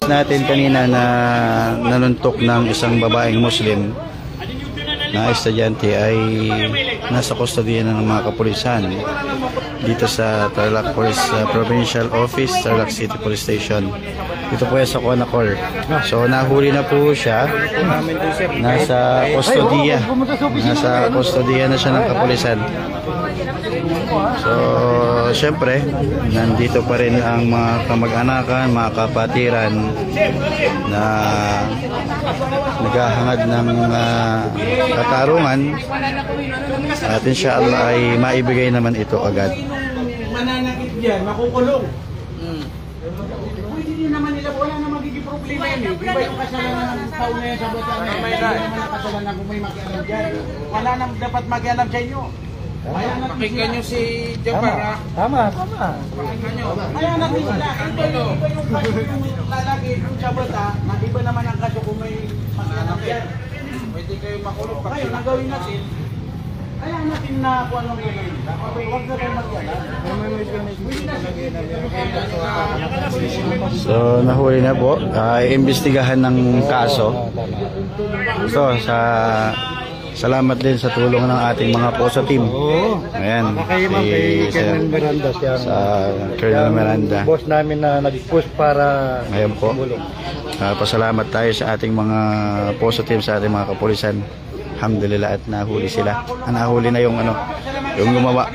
natin kanina na nanuntok ng isang babaeng Muslim na estudyante ay nasa kustodiya ng mga kapulisan dito sa Tarlac Police Provincial Office, Tarlac City Police Station. Dito po yan sa Conacor. So nahuli na po siya. Nasa kustodiya. Nasa kustodiya na siya ng kapulisan. So syempre nandito pa rin ang mga kamag-anakan, mga kapatiran na naghahangad ng katarungan at inshallah ay maibigay naman ito agad. Mananakit diyan, makukulong. Pwede din naman nila, wala na magiging problema yan eh. Di ba yung kasalanan ng tao na yan sa bata na may naman ang kasalanan kung may makialam dyan. Wala nang dapat makialam sa inyo. Pakinggan nyo si Jafar ha? Tama. Pakinggan nyo. Kaya natin sila, iba yung kaso yung lalaki yung sa bata, iba naman ang kaso kung may makialam dyan. Pwede kayo makulong. Kayo, nagawin natin. Kaya natin na kung anong gagawin. Huwag na kayo magkalat. So nahuli na po. Iimbestigahan ng kaso. So salamat din sa tulong ng ating mga POSA team. Ayan. Sa Colonel Miranda. Boss namin na nag-push para ngayon po. Pasalamat tayo sa ating mga POSA team, sa ating mga kapulisan. Alhamdulillah at nahuli sila. Nahuli na yung yung gumawa.